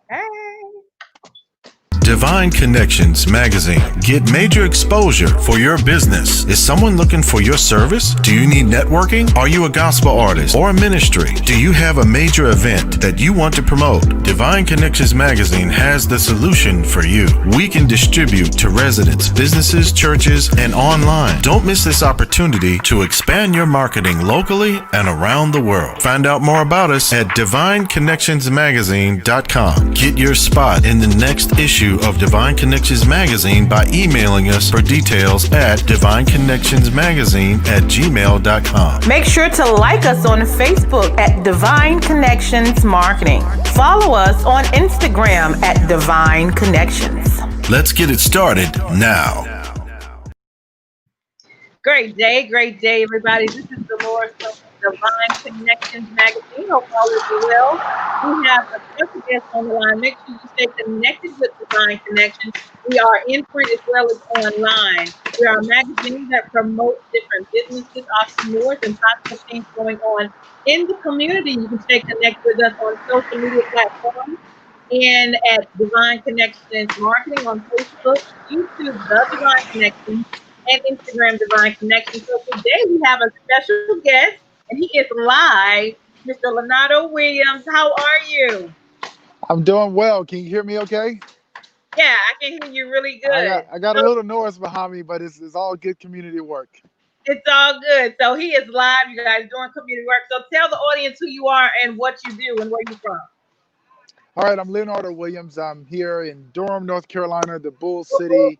Hey. Divine Connections Magazine. Get major exposure for your business. Is someone looking for your service? Do you need networking? Are you a gospel artist or a ministry? Do you have a major event that you want to promote? Divine Connections Magazine has the solution for you. We can distribute to residents, businesses, churches, and online. Don't miss this opportunity to expand your marketing locally and around the world. Find out more about us at divineconnectionsmagazine.com. Get your spot in the next issue of Divine Connections Magazine by emailing us for details at divineconnectionsmagazine@gmail.com. Make sure to like us on Facebook at Divine Connections Marketing. Follow us on Instagram at Divine Connections. Let's get it started now. Great day, everybody. This is Deloris from Divine Connections Magazine. Hope all is well. We have a special guest on the line. Make sure you stay connected with Divine Connections. We are in print as well as online. We are a magazine that promotes different businesses, entrepreneurs, and positive things going on in the community. You can stay connected with us on social media platforms and at Divine Connections Marketing on Facebook, YouTube, The Divine Connections, and Instagram Divine Connection. So today we have a special guest, and he is live, Mr. Leonardo Williams. How are you? I'm doing well. Can you hear me okay? Yeah, I can hear you really I good. got I got a So little noise behind me, but it's all good community work. it's all good. So he is live, you guys, doing community work. So tell the audience who you are and what you do and where you're from. All right, I'm Leonardo Williams. I'm here in Durham, North Carolina, the Bull City,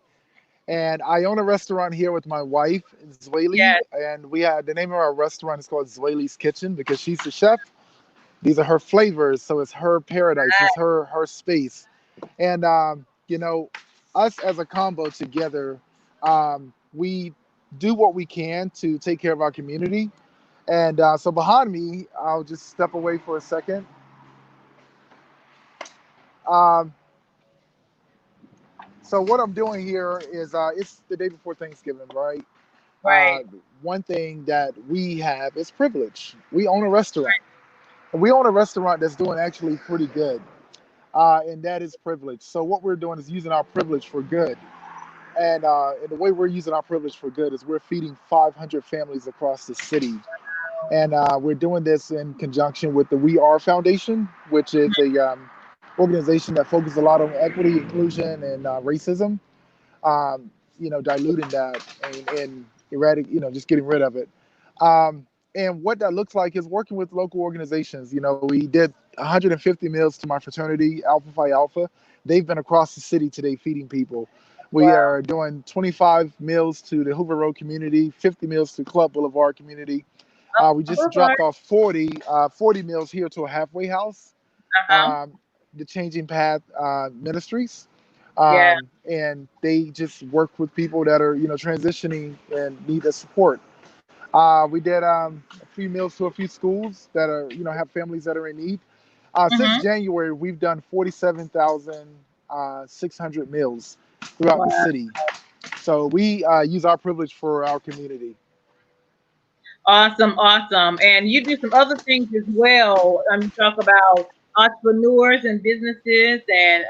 and I own a restaurant here with my wife, Zweli, Yes. and we had the name of our restaurant is called Zweli's Kitchen because she's the chef. These are her flavors, so it's her paradise, it's her space, and us as a combo together, we do what we can to take care of our community. And so behind me, I'll just step away for a second. Um, so what I'm doing here is it's the day before Thanksgiving, right? Uh, Right. One thing that we have is privilege. We own a restaurant. And we own a restaurant that's doing actually pretty good, and that is privilege. So what we're doing is using our privilege for good. And the way we're using our privilege for good is we're feeding 500 families across the city. And we're doing this in conjunction with the We Are Foundation, which is a organization that focuses a lot on equity, inclusion, and racism. Diluting that and just getting rid of it. And what that looks like is working with local organizations. We did 150 meals to my fraternity, Alpha Phi Alpha. They've been across the city today feeding people. We Wow. are doing 25 meals to the Hoover Road community, 50 meals to Club Boulevard community. We just dropped off 40 meals here to a halfway house, Uh-huh. um, the Changing Path Ministries. Yeah. And they just work with people that are, transitioning and need the support. We did a few meals to a few schools that are, have families that are in need. Since Mm-hmm. January, we've done 47,600 meals throughout the Wow. city. So we use our privilege for our community. Awesome, awesome. And you do some other things as well. You talk about entrepreneurs and businesses and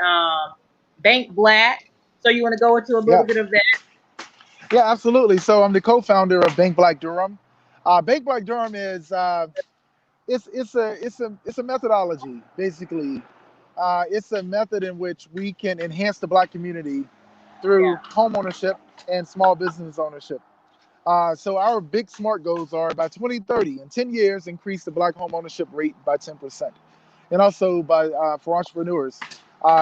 Bank Black. So you want to go into a little Yeah, bit of that? yeah, absolutely. So I'm the co-founder of Bank Black Durham. Bank Black Durham is it's a methodology basically. It's a method in which we can enhance the Black community through Yeah. home ownership and small business ownership. So our big SMART goals are by 2030, in 10 years, increase the Black home ownership rate by 10%, and also by for entrepreneurs,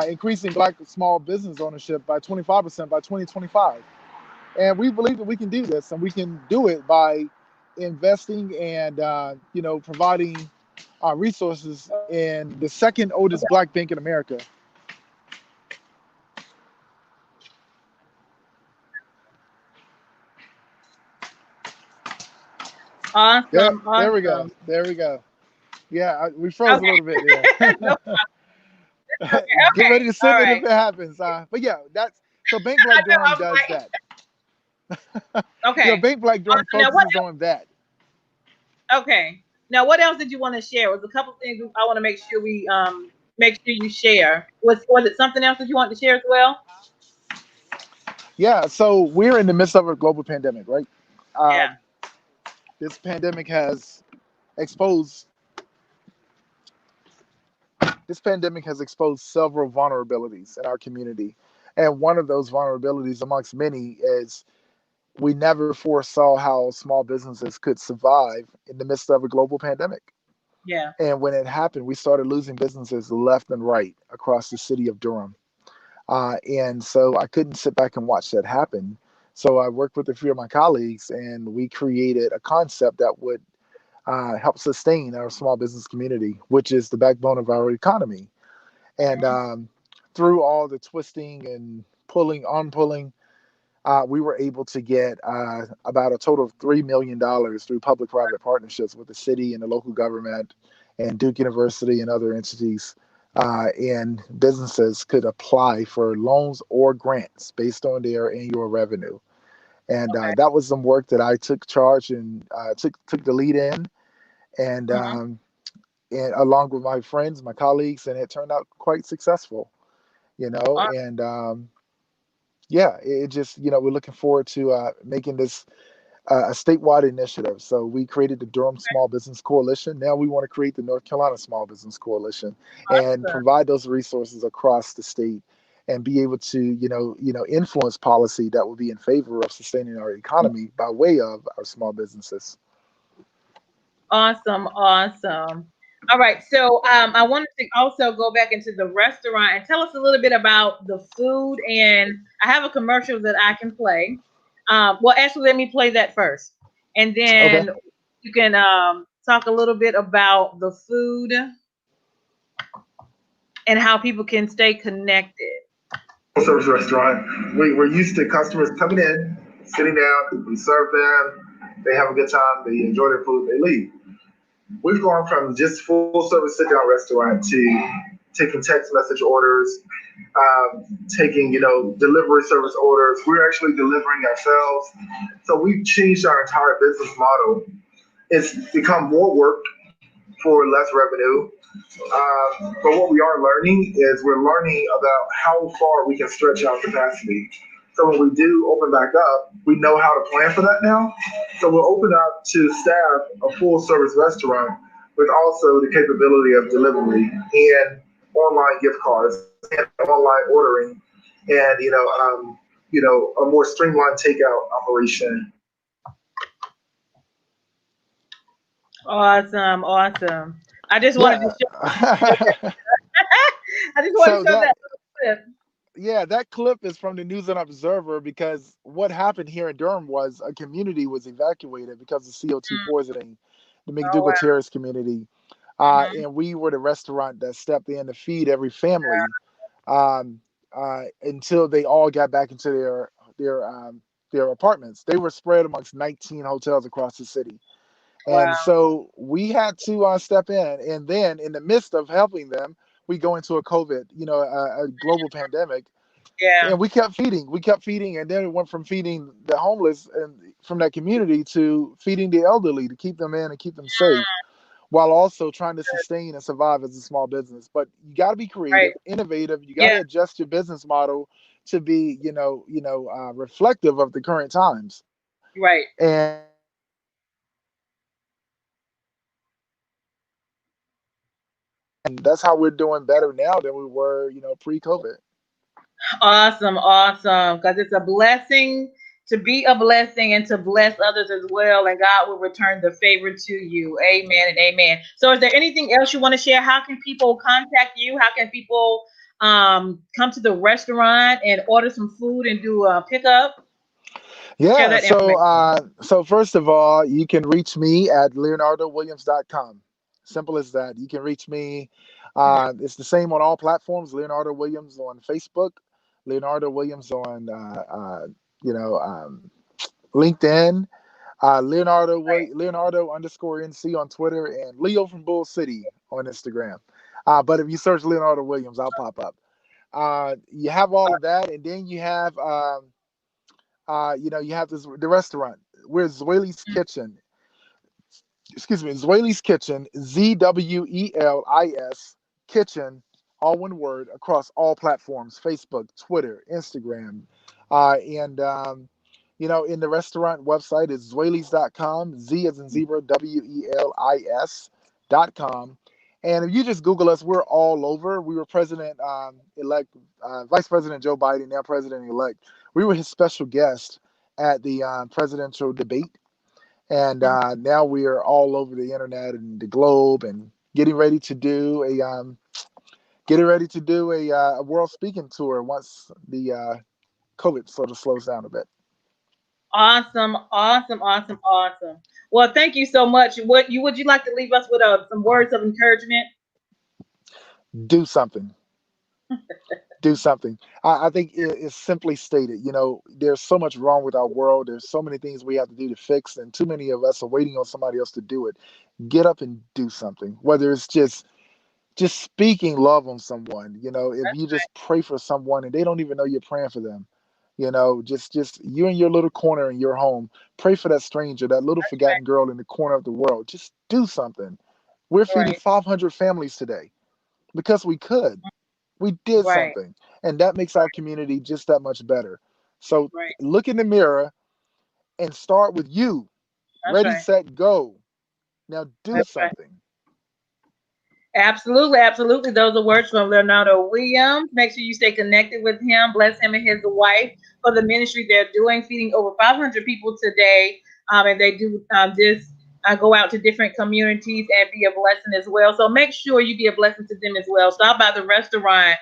increasing Black small business ownership by 25% by 2025. And we believe that we can do this, and we can do it by investing and providing resources in the second oldest Black bank in America. Yeah, Awesome, there we go. awesome. There we go. Yeah, we froze a Okay. little bit there. No, okay, Get okay. ready to All send it if right. it happens. But yeah, that's so Bank I Black know. Durham I was does like, that. okay. Bank Black Durham Awesome. Now, what focuses on that. else? Okay. Now, what else did you want to share? Was a couple things I want to make sure we make sure you share. Was it something else that you want to share as well? Yeah, so we're in the midst of a global pandemic, right? Yeah. Um, this pandemic has exposed several vulnerabilities in our community, and one of those vulnerabilities, amongst many, is we never foresaw how small businesses could survive in the midst of a global pandemic. Yeah. And when it happened, we started losing businesses left and right across the city of Durham. And so I couldn't sit back and watch that happen. So I worked with a few of my colleagues, and we created a concept that would help sustain our small business community, which is the backbone of our economy. And through all the twisting and pulling, we were able to get about a total of $3 million through public-private partnerships with the city and the local government and Duke University and other entities. And businesses could apply for loans or grants based on their annual revenue. And Okay. that was some work that I took charge and took the lead in, and Mhm. along with my friends, my colleagues, and it turned out quite successful. Aw- And yeah, it just we're looking forward to making this a statewide initiative. So we created the Durham Small Business Coalition. Now we want to create the North Carolina Small Business Coalition and Awesome. provide those resources across the state and be able to, influence policy that will be in favor of sustaining our economy by way of our small businesses. Awesome. Awesome. All right. So I wanted to also go back into the restaurant and tell us a little bit about the food. And I have a commercial that I can play. Well, actually, let me play that first, and Okay. then you can talk a little bit about the food and how people can stay connected. Service restaurant. We're used to customers coming in, sitting down, we serve them, they have a good time, they enjoy their food, they leave. We've gone from just full service sit down restaurant to taking text message orders, taking delivery service orders. We're actually delivering ourselves. So we've changed our entire business model. It's become more work for less revenue. But what we are learning is we're learning about how far we can stretch our capacity. So when we do open back up, we know how to plan for that now. So we'll open up to staff a full service restaurant with also the capability of delivery and online gift cards and online ordering and a more streamlined takeout operation. Awesome. Awesome. I just wanted to Yeah. show. I just wanted to So show that that clip. yeah, that clip is from the News and Observer because what happened here in Durham was a community was evacuated because of CO2 Mm. poisoning, the Oh McDougal wow. Terrace community. Mhm. And we were the restaurant that stepped in to feed every family um, until they all got back into their apartments. They were spread amongst 19 hotels across the city. And Wow. so we had to step in. And then in the midst of helping them, we go into a COVID, a global pandemic, Yeah. and we kept feeding, and then it went from feeding the homeless and from that community to feeding the elderly to keep them in and keep them safe, while also trying to sustain and survive as a small business. But you got to be Right. creative, innovative. You got Yeah. to adjust your business model to be, reflective of the current times. Right. And that's how we're doing better now than we were, pre-COVID. Awesome. Awesome. Because it's a blessing to be a blessing and to bless others as well. And God will return the favor to you. Amen and amen. So, is there anything else you want to share? How can people contact you? How can people come to the restaurant and order some food and do a pickup? Share Yeah. that So, information. first of all, you can reach me at leonardowilliams.com. Simple as that. You can reach me. Mhm. It's the same on all platforms. Leonardo Williams on Facebook, Leonardo Williams on, you know, um, LinkedIn, Right. Leonardo underscore NC on Twitter, and Leo from Bull City on Instagram. But if you search Leonardo Williams, I'll pop up. You have all of that, and then you have you have the restaurant. We're Zweili's Kitchen. Excuse me, Zweili's Kitchen, Zwelis Kitchen all one word, across all platforms: Facebook, Twitter, Instagram, and in the restaurant website is Zwelis.com, Z as in zebra, WELIS.com. And if you just Google us, we're all over. We were President-elect, Vice President Joe Biden, now President-elect. We were his special guest at the presidential debate. And now we are all over the internet and the globe, and getting ready to do a world speaking tour once the COVID sort of slows down a bit. Awesome. Well, thank you so much. Would you like to leave us with some words of encouragement? Do something. Do something. I think it's simply stated. There's so much wrong with our world. There's so many things we have to do to fix, and too many of us are waiting on somebody else to do it. Get up and do something. Whether it's just speaking love on someone. If you just pray for someone and they don't even know you're praying for them. Just you in your little corner in your home, pray for that stranger, that little forgotten girl in the corner of the world. Just do something. We're feeding 500 families today because we could. We did something, and that makes our community just that much better. So look in the mirror and start with you. Ready, set, go. Now do something. Absolutely. Those are words from Leonardo Williams. Make sure you stay connected with him. Bless him and his wife for the ministry they're doing, feeding over 500 people today. And they do this go out to different communities and be a blessing as well. So make sure you be a blessing to them as well. Stop by the restaurant,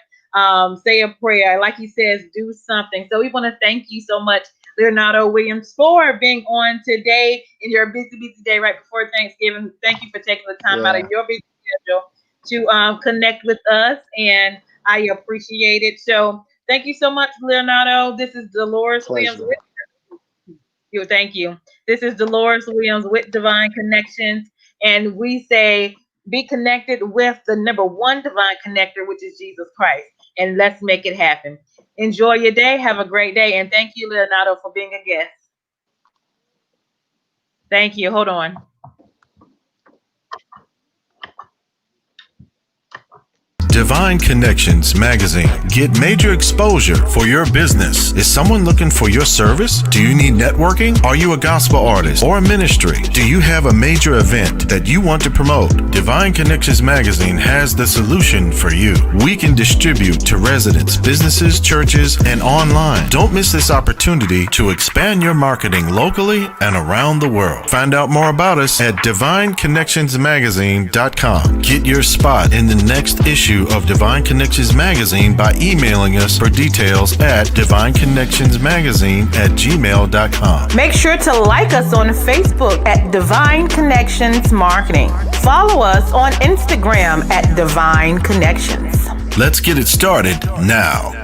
say a prayer. Like he says, do something. So we want to thank you so much, Leonardo Williams, for being on today in your busy day right before Thanksgiving. Thank you for taking the time out of your busy schedule to connect with us, and I appreciate it. So thank you so much, Leonardo. This is Deloris Williams. Thank you. This is Deloris Williams with Divine Connections, and we say be connected with the number one divine connector, which is Jesus Christ, and let's make it happen. Enjoy your day. Have a great day, and thank you, Leonardo, for being a guest. Thank you. Hold on. Divine Connections Magazine. Get major exposure for your business. Is someone looking for your service? Do you need networking? Are you a gospel artist or a ministry? Do you have a major event that you want to promote? Divine Connections Magazine has the solution for you. We can distribute to residents, businesses, churches, and online. Don't miss this opportunity to expand your marketing locally and around the world. Find out more about us at divineconnectionsmagazine.com. Get your spot in the next issue of Divine Connections Magazine by emailing us for details at divineconnectionsmagazine@gmail.com. Make sure to like us on Facebook at Divine Connections Marketing. Follow us on Instagram at Divine Connections. Let's get it started now.